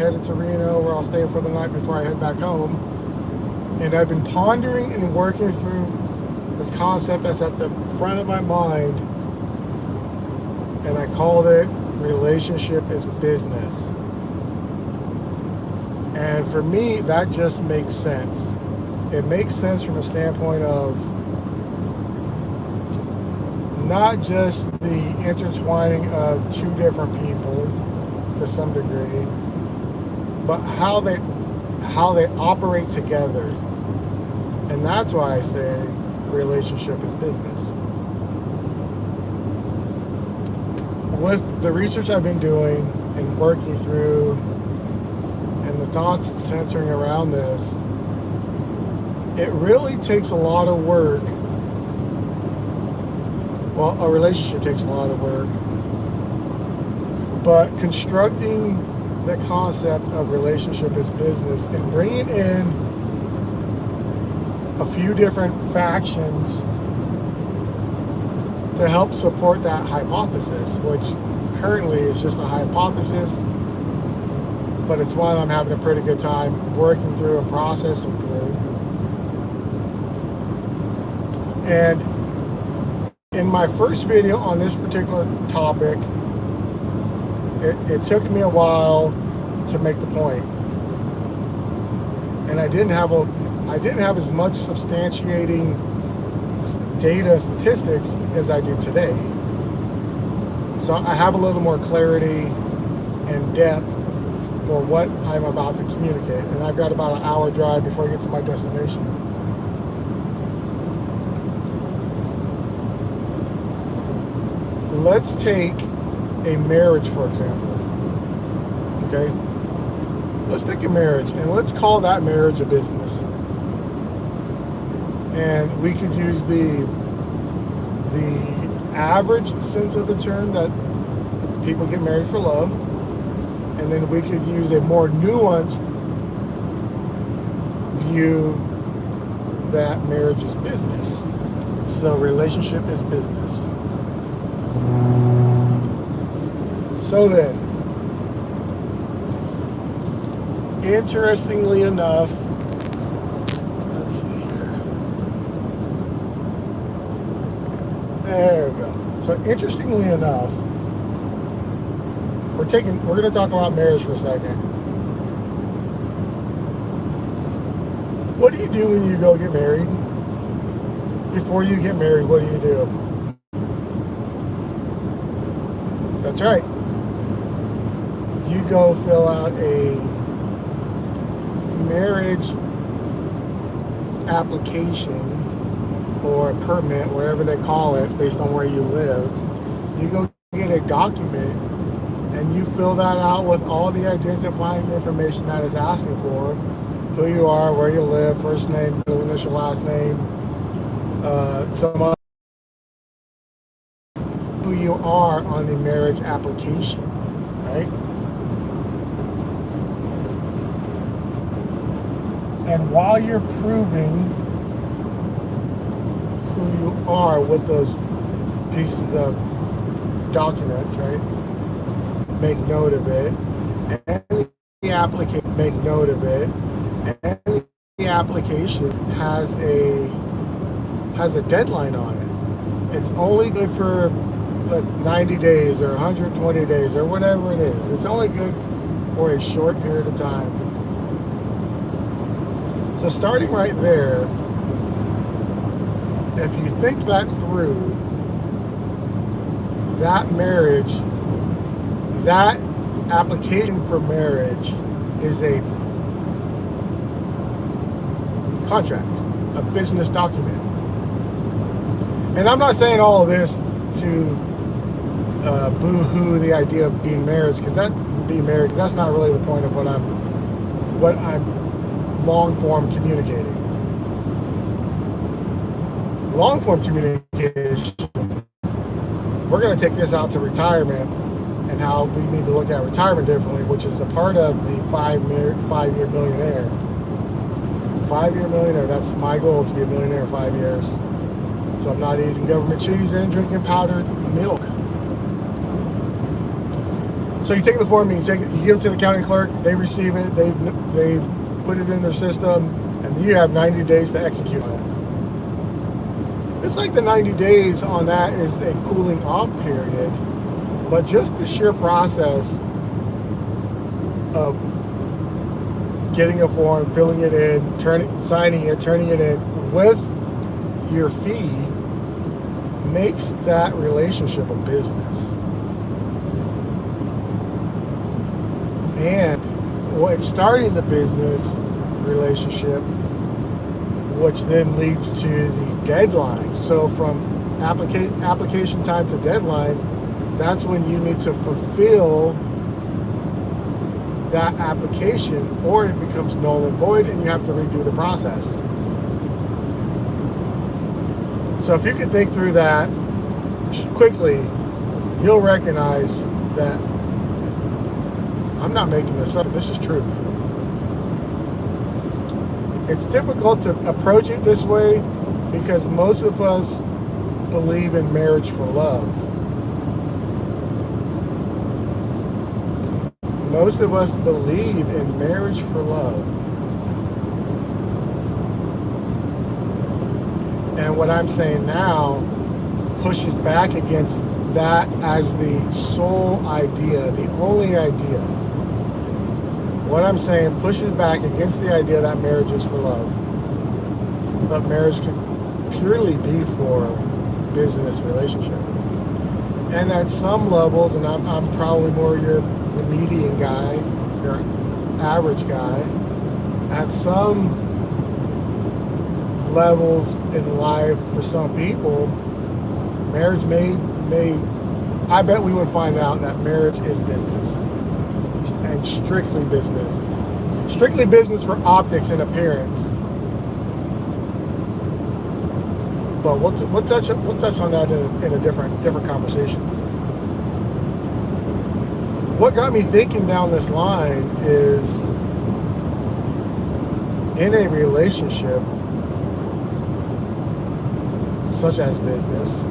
headed to Reno, where I'll stay for the night before I head back home. And I've been pondering and working through this concept that's at the front of my mind, and I called it relationship is business. And for me, that just makes sense. It makes sense from a standpoint of not just the intertwining of two different people to some degree, but how they operate together. And that's why I say relationship is business. With the research I've been doing and working through and the thoughts centering around this, it really takes a lot of work. Well, a relationship takes a lot of work, but constructing the concept of relationship as business and bringing in a few different factions to help support that hypothesis, which currently is just a hypothesis, but it's one I'm having a pretty good time working through and processing through. And in my first video on this particular topic, it took me a while to make the point, and I didn't have as much substantiating data and statistics as I do today. So I have a little more clarity and depth for what I'm about to communicate, and I've got about an hour drive before I get to my destination. Let's take a marriage, for example. Okay? Let's take a marriage and let's call that marriage a business. And we could use the average sense of the term that people get married for love, and then we could use a more nuanced view that marriage is business. So relationship is business. So then, interestingly enough, let's see here. There we go. So interestingly enough, we're going to talk about marriage for a second. What do you do when you go get married? Before you get married, what do you do? That's right. You go fill out a marriage application or a permit, whatever they call it, based on where you live. You go get a document and you fill that out with all the identifying information that it's asking for: who you are, where you live, first name, middle initial, last name, some other, who you are on the marriage application, right? And while you're proving who you are with those pieces of documents, right? Make note of it. And the application, make note of it. And the application has a deadline on it. It's only good for 90 days or 120 days or whatever it is. It's only good for a short period of time. So starting right there, if you think that through, that marriage, that application for marriage is a contract, a business document. And I'm not saying all of this to boo-hoo the idea of being married, because that's not really the point of what I'm long-form communicating. Long-form communication, we're going to take this out to retirement and how we need to look at retirement differently, which is a part of the five-year millionaire. 5-year millionaire, that's my goal, to be a millionaire in 5 years. So I'm not eating government cheese and drinking powdered milk. So you take the form, you give it to the county clerk, they receive it, they put it in their system, and you have 90 days to execute on it. It's like the 90 days on that is a cooling off period, but just the sheer process of getting a form, filling it in, signing it, turning it in with your fee makes that relationship a business. And it's starting the business relationship, which then leads to the deadline. So from application time to deadline, that's when you need to fulfill that application, or it becomes null and void and you have to redo the process. So if you can think through that quickly, you'll recognize that I'm not making this up. This is truth. It's difficult to approach it this way because most of us believe in marriage for love. Most of us believe in marriage for love. And what I'm saying now pushes back against that as the sole idea, the only idea. What I'm saying pushes back against the idea that marriage is for love. But marriage could purely be for business relationship. And at some levels, and I'm probably more your median guy, your average guy, at some levels in life for some people, marriage may I bet we would find out that marriage is business. And strictly business. Strictly business for optics and appearance. But we'll touch on that in a different conversation. What got me thinking down this line is, in a relationship such as business,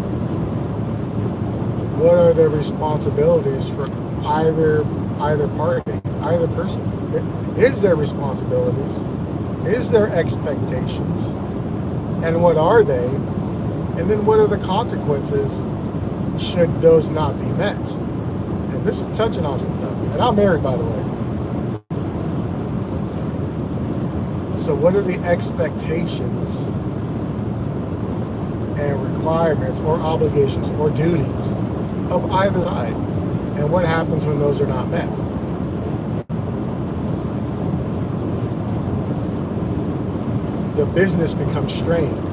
what are the responsibilities for either party, either person? Is there responsibilities? Is there expectations? And what are they? And then what are the consequences should those not be met? And this is touching on some stuff. And I'm married, by the way. So what are the expectations and requirements or obligations or duties of either side? And what happens when those are not met? The business becomes strained.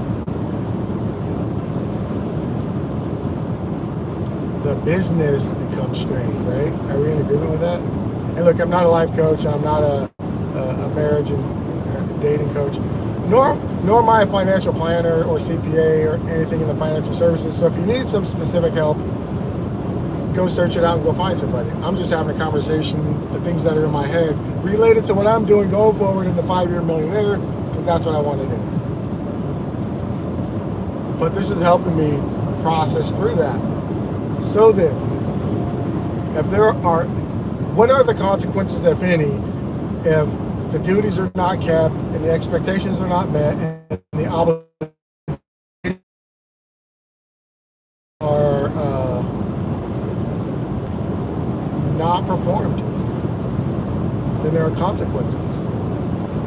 The business becomes strained, right? Are we in agreement with that? And look, I'm not a life coach, and I'm not a marriage and dating coach, nor am I a financial planner or CPA or anything in the financial services. So if you need some specific help, go search it out and go find somebody. I'm just having a conversation, the things that are in my head related to what I'm doing going forward in the 5-year millionaire, because that's what I want to do. But this is helping me process through that. So then, what are the consequences, if any, if the duties are not kept and the expectations are not met and the obligations are not performed? Then there are consequences.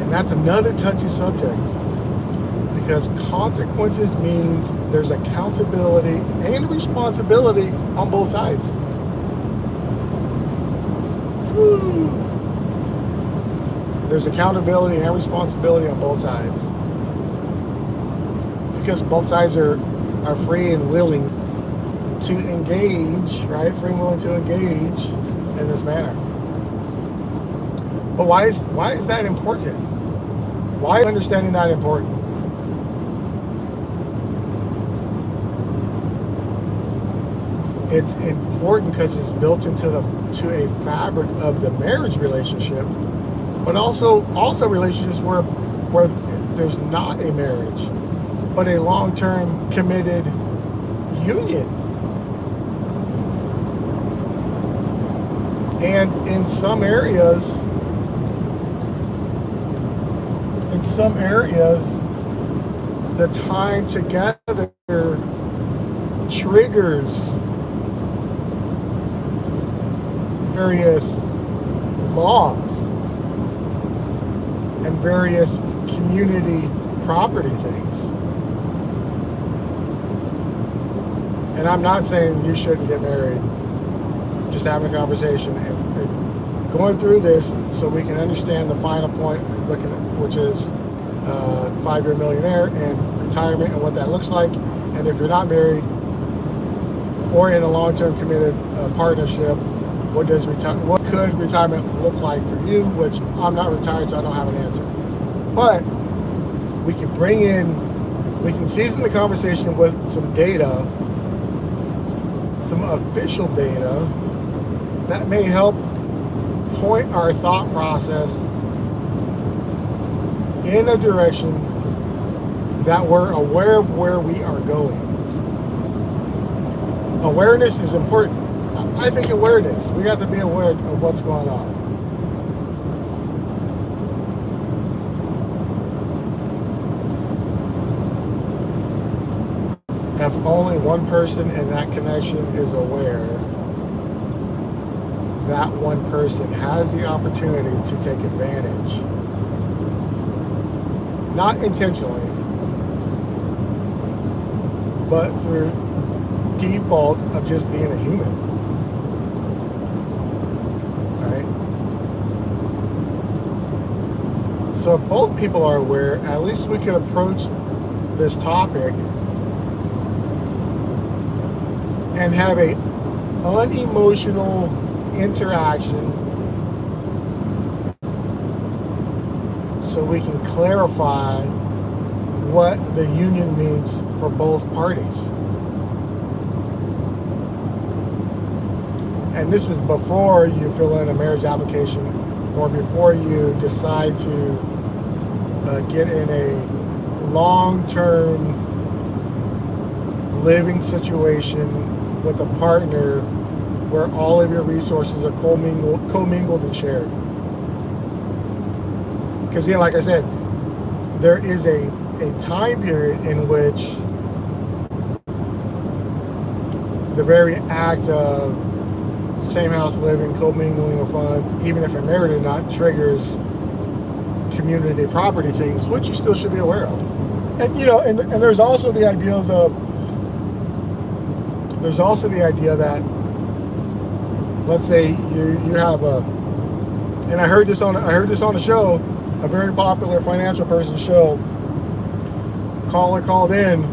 And that's another touchy subject, because consequences means there's accountability and responsibility on both sides. Woo. There's accountability and responsibility on both sides, because both sides are free and willing to engage, right? Free and willing to engage in this manner. But why is that important? Why is understanding that important? It's important because it's built into a fabric of the marriage relationship, but also relationships where there's not a marriage, but a long-term committed union. And in some areas, the time together triggers various laws and various community property things. And I'm not saying you shouldn't get married, just having a conversation and going through this so we can understand the final point, which is 5-year millionaire and retirement and what that looks like. And if you're not married or in a long-term committed partnership, what could retirement look like for you? Which I'm not retired, so I don't have an answer. But we can season the conversation with some data, some official data that may help point our thought process in a direction that we're aware of where we are going. Awareness is important. I think awareness. We have to be aware of what's going on. If only one person in that connection is aware, that one person has the opportunity to take advantage. Not intentionally, but through default of just being a human. Right? So if both people are aware, at least we can approach this topic and have a unemotional interaction so we can clarify what the union means for both parties. And this is before you fill in a marriage application or before you decide to get in a long-term living situation with a partner where all of your resources are commingled and shared. Because yeah, like I said, there is a time period in which the very act of same house living, commingling of funds, even if you're married or not, triggers community property things, which you still should be aware of. And and there's also the idea that, let's say you have and I heard this on a show, a very popular financial person's show. Caller called in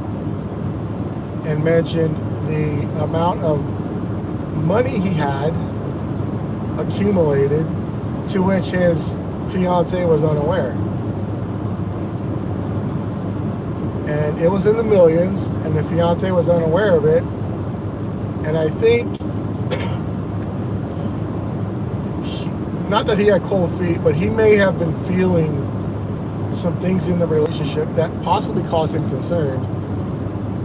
and mentioned the amount of money he had accumulated to which his fiance was unaware. And it was in the millions, and the fiance was unaware of it. And I think, not that he had cold feet, but he may have been feeling some things in the relationship that possibly caused him concern.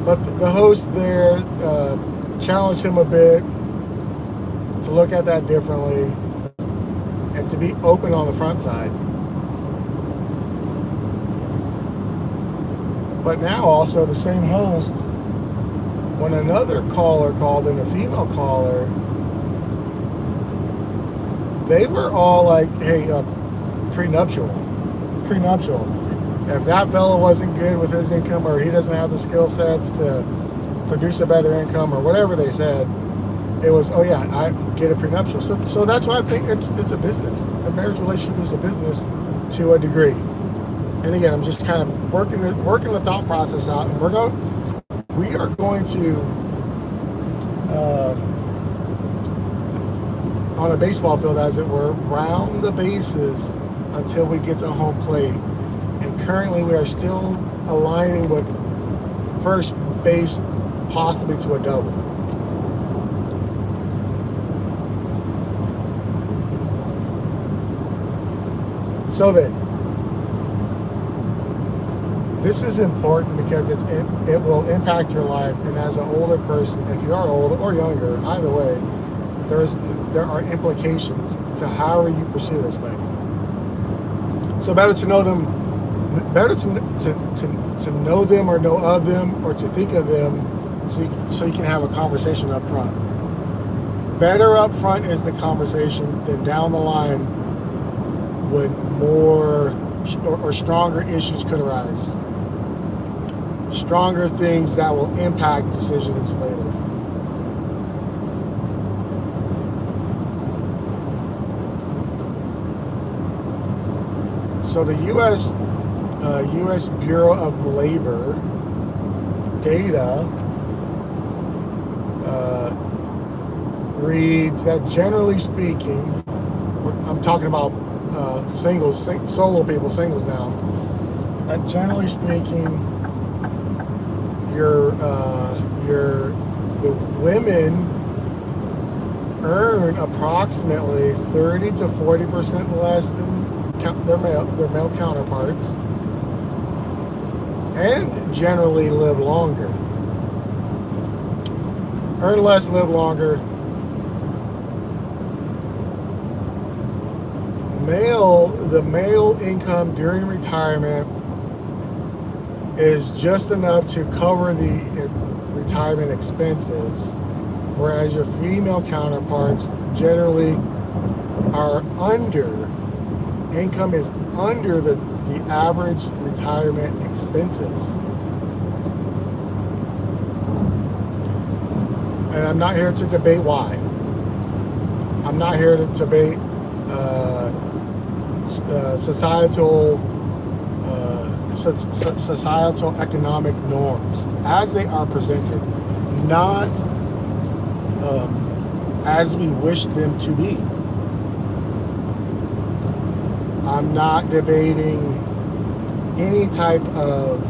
But the host there challenged him a bit to look at that differently and to be open on the front side. But now also the same host, when another caller called in, a female caller, they were all like, hey, prenuptial. If that fellow wasn't good with his income, or he doesn't have the skill sets to produce a better income, or whatever they said, it was, oh yeah, I get a prenuptial. So that's why I think it's a business. The marriage relationship is a business to a degree. And again, I'm just kind of working the thought process out, and we are going to on a baseball field, as it were, round the bases until we get to home plate. And currently we are still aligning with first base, possibly to a double. So that this is important because it will impact your life. And as an older person, if you are old or younger, either way, there are implications to however you pursue this thing. So better to know them, better to know them or know of them or to think of them, so you can have a conversation up front. Better up front is the conversation than down the line when more or stronger issues could arise. Stronger things that will impact decisions later. So the U.S. Bureau of Labor data reads that generally speaking, I'm talking about singles, solo people, singles now. That generally speaking, the women earn approximately 30 to 40% less than their male counterparts, and generally live longer. Earn less, live longer. The male income during retirement is just enough to cover the retirement expenses, whereas your female counterparts generally are income is under the average retirement expenses. And I'm not here to debate why. I'm not here to debate societal economic norms as they are presented, not as we wish them to be. I'm not debating any type of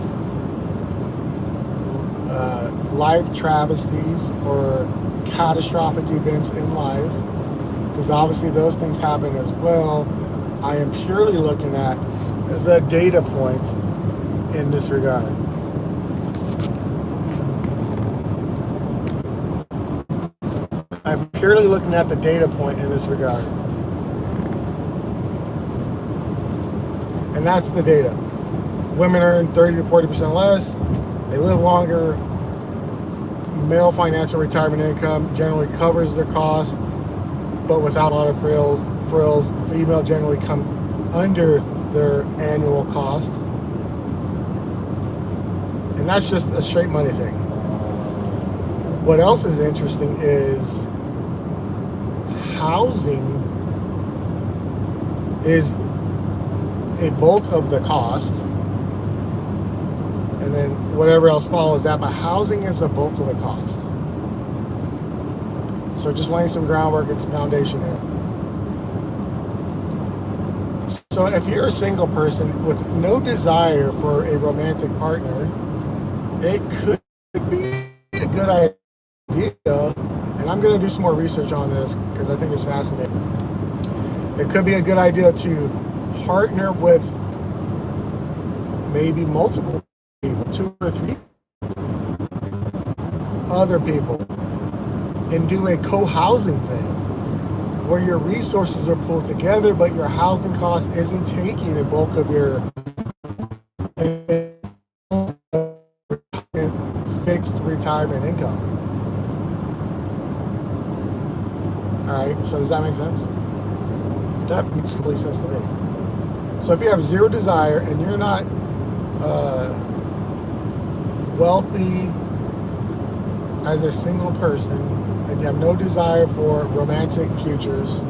life travesties or catastrophic events in life, because obviously those things happen as well. I am purely looking at the data points in this regard. I'm purely looking at the data point in this regard. And that's the data. Women earn 30 to 40% less. They live longer. Male financial retirement income generally covers their costs, but without a lot of frills. Female generally come under their annual cost. And that's just a straight money thing. What else is interesting is housing is a bulk of the cost, and then whatever else follows that, but housing is a bulk of the cost. So just laying some groundwork and some foundation there. So if you're a single person with no desire for a romantic partner, it could be a good idea, and I'm going to do some more research on this because I think it's fascinating. It could be a good idea to partner with maybe multiple people, 2 or 3 other people, and do a co-housing thing where your resources are pulled together, but your housing cost isn't taking a bulk of your fixed retirement income. All right, so does that make sense? That makes complete sense to me. So if you have zero desire and you're not wealthy as a single person, and you have no desire for romantic futures,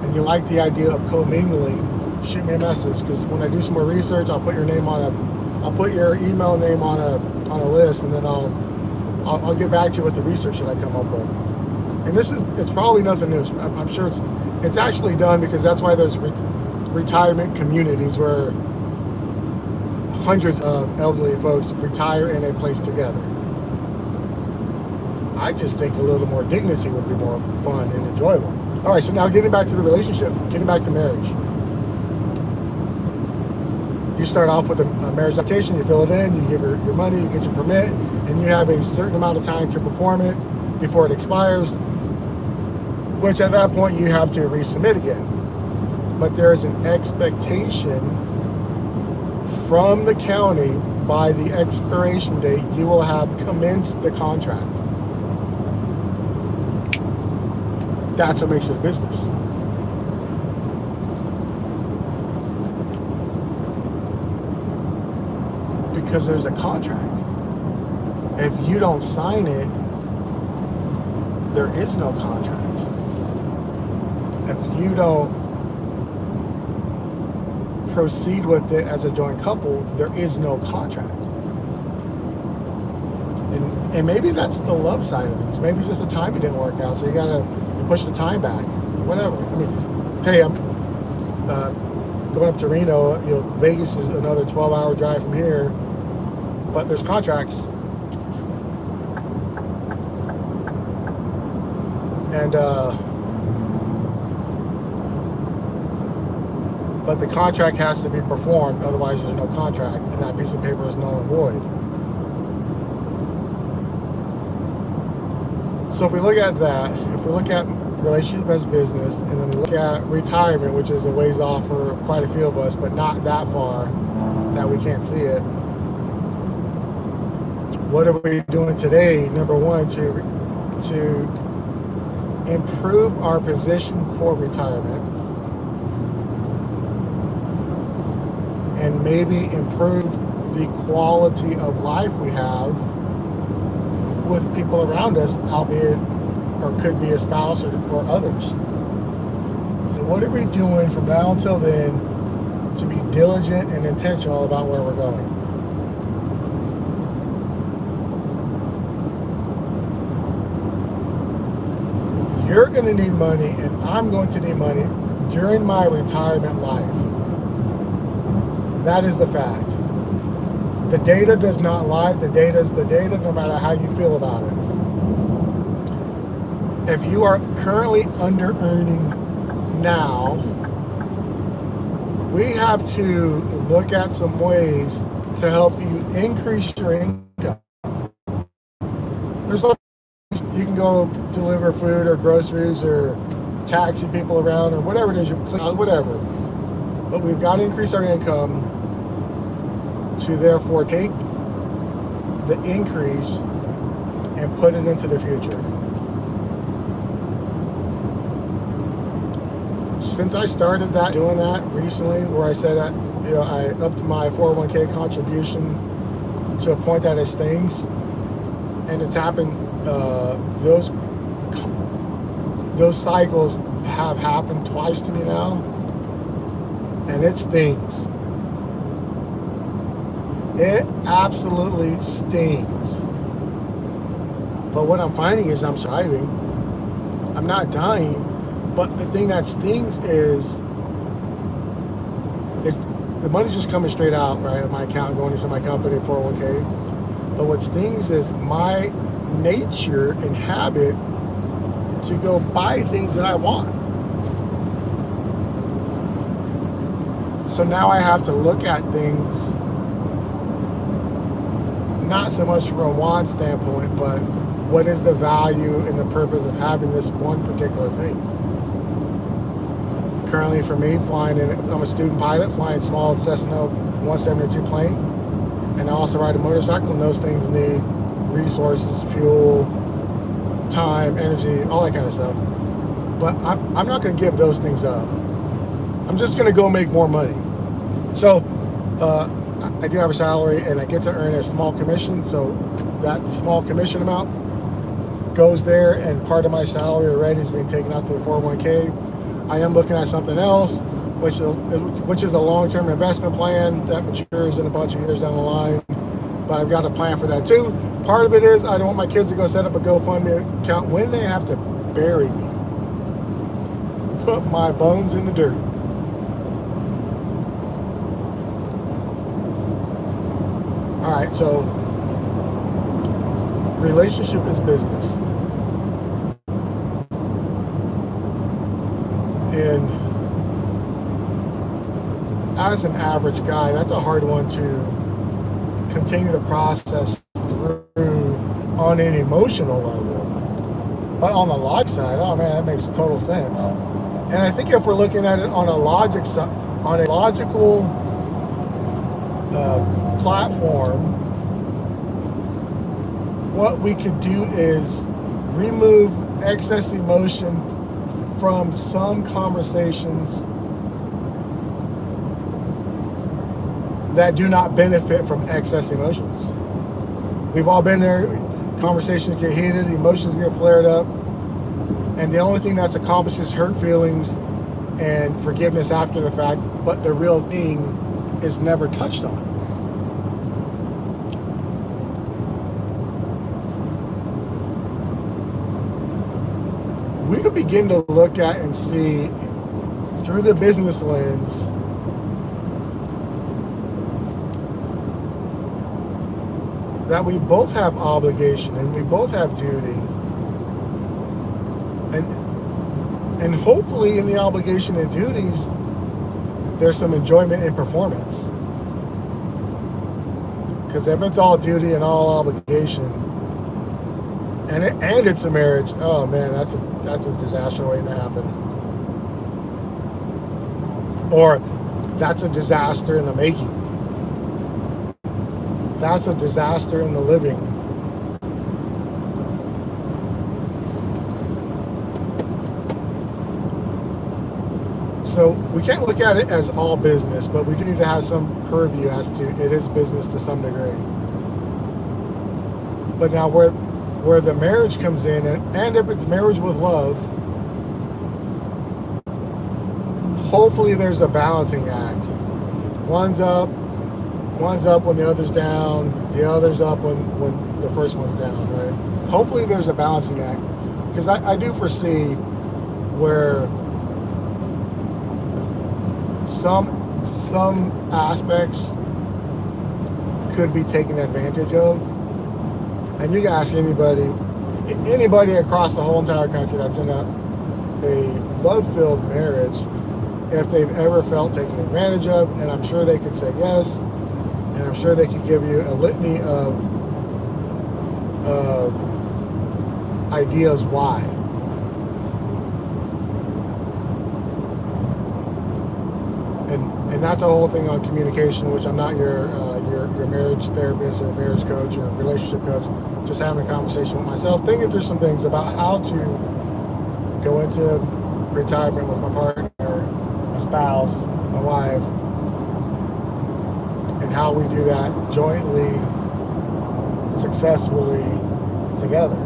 and you like the idea of commingling, shoot me a message, because when I do some more research, I'll put your email name on a list, and then I'll get back to you with the research that I come up with. And it's probably nothing new. I'm sure it's actually done, because that's why there's retirement communities where hundreds of elderly folks retire in a place together. I just think a little more dignity would be more fun and enjoyable. All right, so now getting back to the relationship, getting back to marriage. You start off with a marriage application, you fill it in, you give your money, you get your permit, and you have a certain amount of time to perform it before it expires. which at that point you have to resubmit again. But there is an expectation from the county by the expiration date you will have commenced the contract. That's what makes it a business. Because there's a contract. If you don't sign it, there is no contract. If you don't proceed with it as a joint couple, there is no contract. And maybe that's the love side of things. Maybe it's just the timing didn't work out, so you push the time back, whatever. I mean, hey, I'm going up to Reno. Vegas is another 12-hour drive from here, but there's contracts. And but the contract has to be performed, otherwise there's no contract, and that piece of paper is null and void. So if we look at that, if we look at relationship as business, and then we look at retirement, which is a ways off for quite a few of us, but not that far that we can't see it. What are we doing today? Number one, to improve our position for retirement, and maybe improve the quality of life we have with people around us, albeit, or could be a spouse or others. So what are we doing from now until then to be diligent and intentional about where we're going? You're going to need money, and I'm going to need money during my retirement life. That is the fact. The data does not lie. The data is the data, no matter how you feel about it. If you are currently under-earning now, we have to look at some ways to help you increase your income. There's a lot. You can go deliver food or groceries or taxi people around or whatever it is, whatever. But we've got to increase our income to therefore take the increase and put it into the future. Since I started doing that recently, where I said that, I upped my 401k contribution to a point that it stings, and it's happened. Those cycles have happened twice to me now, and it stings. It absolutely stings. But what I'm finding is I'm surviving. I'm not dying. But the thing that stings is the money's just coming straight out, right? My account going into my company, 401k. But what stings is my nature and habit to go buy things that I want. So now I have to look at things not so much from a want standpoint, but what is the value and the purpose of having this one particular thing? Currently for me, I'm a student pilot, flying small Cessna 172 plane, and I also ride a motorcycle, and those things need resources, fuel, time, energy, all that kind of stuff. But I'm not going to give those things up. I'm just going to go make more money. So I do have a salary, and I get to earn a small commission. So that small commission amount goes there, and part of my salary already is being taken out to the 401k. I am looking at something else, which is a long-term investment plan that matures in a bunch of years down the line. But I've got a plan for that too. Part of it is I don't want my kids to go set up a GoFundMe account when they have to bury me. Put my bones in the dirt. All right, so relationship is business. And as an average guy, that's a hard one to continue to process through on an emotional level. But on the logic side, oh man, that makes total sense. And I think if we're looking at it on a logic side, on a logical platform, what we could do is remove excess emotion from some conversations that do not benefit from excess emotions. We've all been there. Conversations get heated, emotions get flared up, and the only thing that's accomplished is hurt feelings and forgiveness after the fact, but the real thing is never touched on. We could begin to look at and see through the business lens that we both have obligation and we both have duty, and hopefully in the obligation and duties there's some enjoyment in performance, because if it's all duty and all obligation and it's a marriage, oh man, that's a disaster waiting to happen, or that's a disaster in the making. That's a disaster in the living. So we can't look at it as all business, but we do need to have some purview as to it is business to some degree. But now where the marriage comes in, and if it's marriage with love, hopefully there's a balancing act. One's up when the other's down, the other's up when the first one's down, right? Hopefully there's a balancing act, because I do foresee where some aspects could be taken advantage of. And you can ask anybody across the whole entire country that's in a love-filled marriage if they've ever felt taken advantage of, and I'm sure they could say yes. And I'm sure they could give you a litany of ideas why. And that's a whole thing on communication, which I'm not your marriage therapist or marriage coach or relationship coach. Just having a conversation with myself, thinking through some things about how to go into retirement with my partner, my spouse, my wife, and how we do that jointly, successfully, together.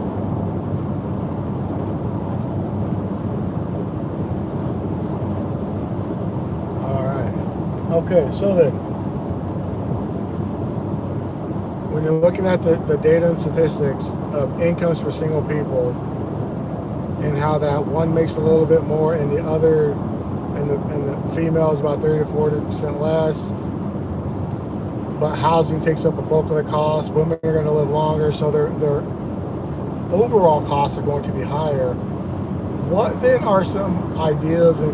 All right. Okay, so then, when you're looking at the data and statistics of incomes for single people, and how that one makes a little bit more and the other, and the female is about 30 to 40% less, but housing takes up a bulk of the cost. Women are going to live longer, so their overall costs are going to be higher. What then are some ideas to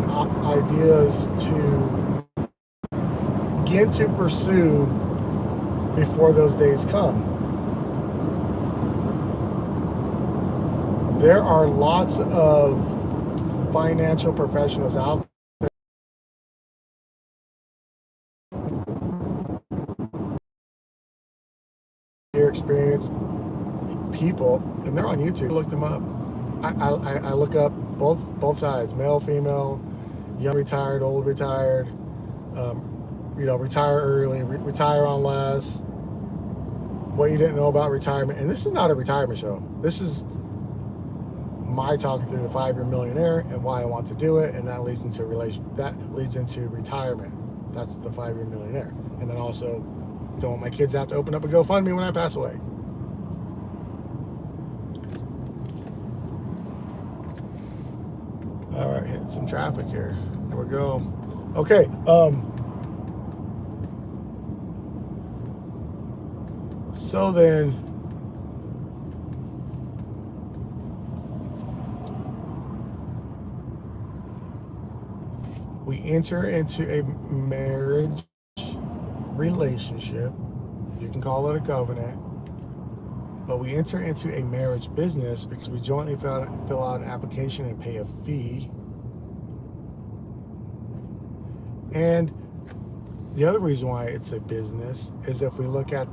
begin to pursue before those days come? There are lots of financial professionals out there. Experienced people, and they're on YouTube. Look them up. I look up both sides, male, female, young, retired, old, retired, retire early, retire on less, what you didn't know about retirement. And this is not a retirement show. This is my talking through the 5-year millionaire and why I want to do it, and that leads into retirement. That's the 5-year millionaire. And then also, don't want my kids to have to open up a GoFundMe when I pass away. All right, hitting some traffic here. There we go. Okay. So then, we enter into a marriage relationship. You can call it a covenant. But we enter into a marriage business because we jointly fill out an application and pay a fee. And the other reason why it's a business is if we look at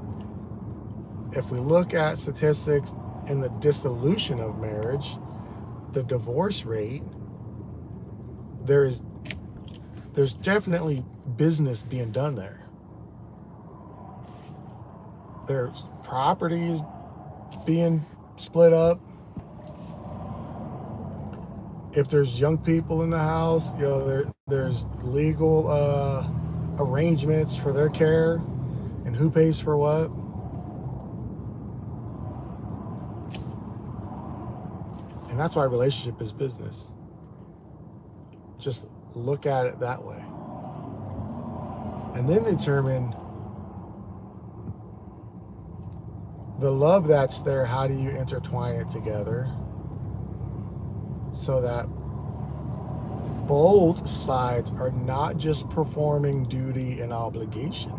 statistics in the dissolution of marriage, the divorce rate, there's definitely business being done there. There's properties being split up. If there's young people in the house, there's legal arrangements for their care and who pays for what. And that's why relationship is business. Just look at it that way. And then determine the love that's there, how do you intertwine it together so that both sides are not just performing duty and obligation,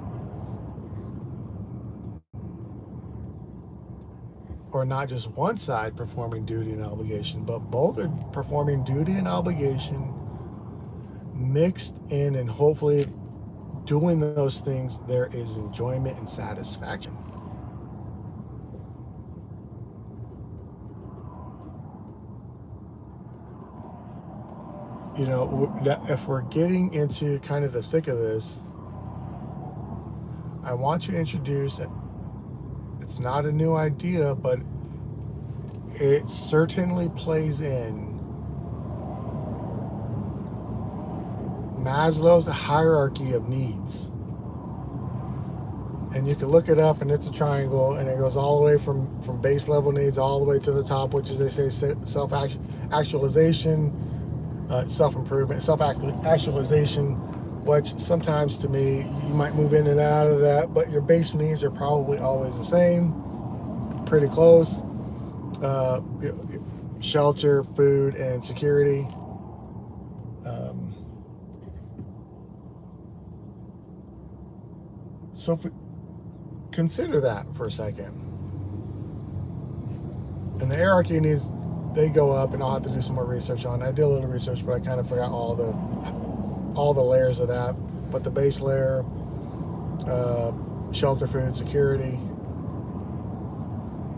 or not just one side performing duty and obligation, but both are performing duty and obligation mixed in, and hopefully doing those things there is enjoyment and satisfaction. You know, if we're getting into kind of the thick of this, I want to introduce, it's not a new idea, but it certainly plays in Maslow's hierarchy of needs. And you can look it up, and it's a triangle, and it goes all the way from base level needs all the way to the top, which is, they say, self-actualization, self-improvement, self-actualization, which sometimes to me, you might move in and out of that, but your base needs are probably always the same, pretty close. Shelter, food, and security. So if we consider that for a second. And the hierarchy needs, they go up, and I'll have to do some more research on it. I did a little research, but I kind of forgot all the layers of that. But the base layer, shelter, food, security.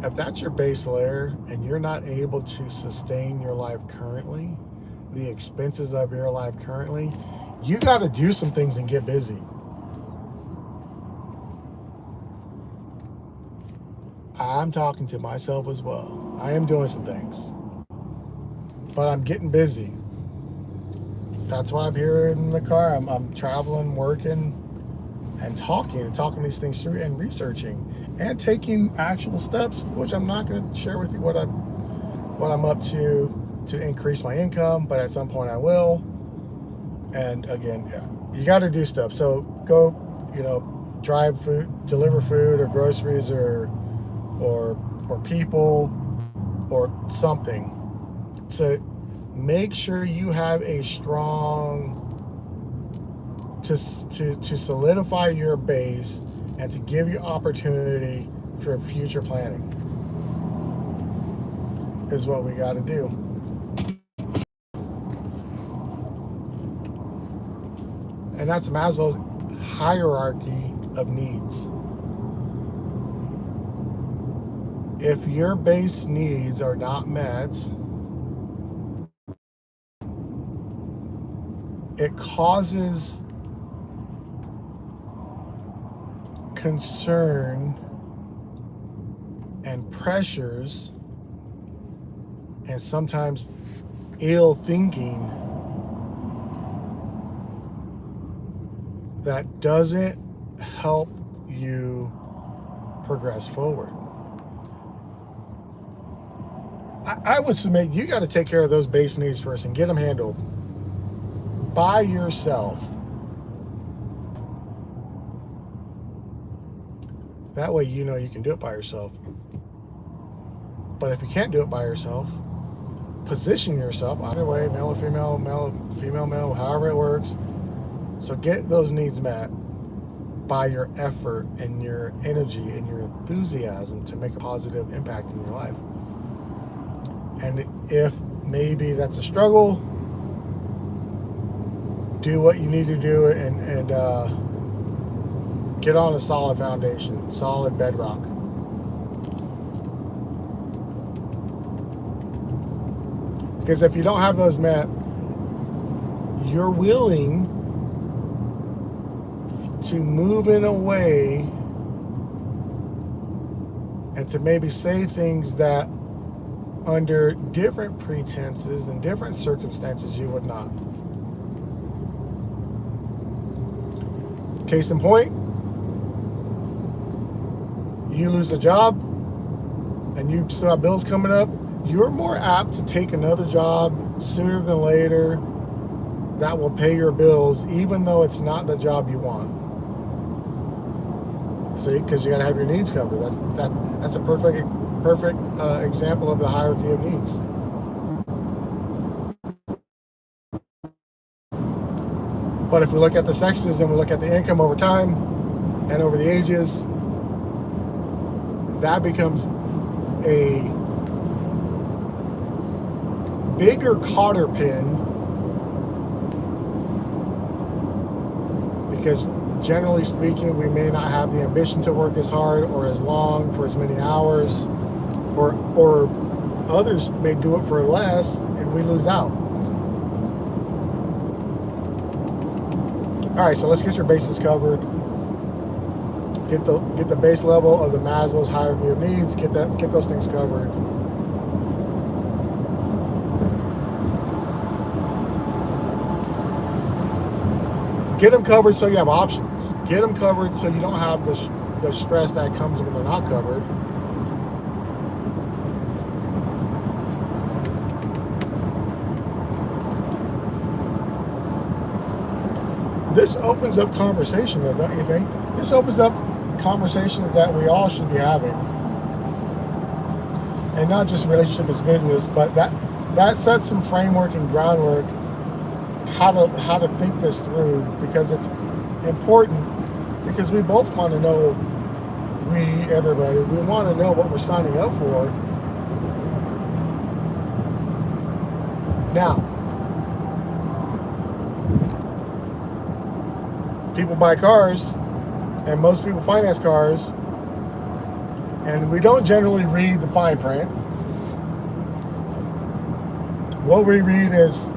If that's your base layer and you're not able to sustain your life currently, the expenses of your life currently, you got to do some things and get busy. I'm talking to myself as well. I am doing some things, but I'm getting busy. That's why I'm here in the car. I'm traveling, working, and talking these things through, and researching, and taking actual steps, which I'm not going to share with you what I'm up to increase my income, but at some point I will. And again, yeah, you got to do stuff. So go, drive food, deliver food or groceries or people or something. So make sure you have a strong, to solidify your base and to give you opportunity for future planning is what we got to do. And that's Maslow's hierarchy of needs. If your base needs are not met, it causes concern and pressures, and sometimes ill thinking that doesn't help you progress forward. I would submit you got to take care of those base needs first and get them handled by yourself. That way you can do it by yourself. But if you can't do it by yourself, position yourself either way, male or female, female, however it works. So get those needs met. by your effort and your energy and your enthusiasm to make a positive impact in your life. And if maybe that's a struggle, do what you need to do and get on a solid foundation, solid bedrock. Because if you don't have those met, you're willing to move in a way and to maybe say things that under different pretenses and different circumstances you would not. Case in point, you lose a job and you still have bills coming up, you're more apt to take another job sooner than later that will pay your bills, even though it's not the job you want. See, because you got to have your needs covered. That's a perfect example of the hierarchy of needs. But if we look at the sexes and we look at the income over time and over the ages, that becomes a bigger cotter pin, because generally speaking, we may not have the ambition to work as hard or as long for as many hours, or others may do it for less and we lose out. All right, so let's get your bases covered. Get the base level of the Maslow's hierarchy of needs. Get those things covered. Get them covered so you have options. Get them covered so you don't have the stress that comes when they're not covered. This opens up conversation, though, don't you think? This opens up conversations that we all should be having. And not just relationship as business, but that sets some framework and groundwork how to think this through, because it's important, because we both want to know, everybody, we want to know what we're signing up for. Now, people buy cars, and most people finance cars, and we don't generally read the fine print. What we read is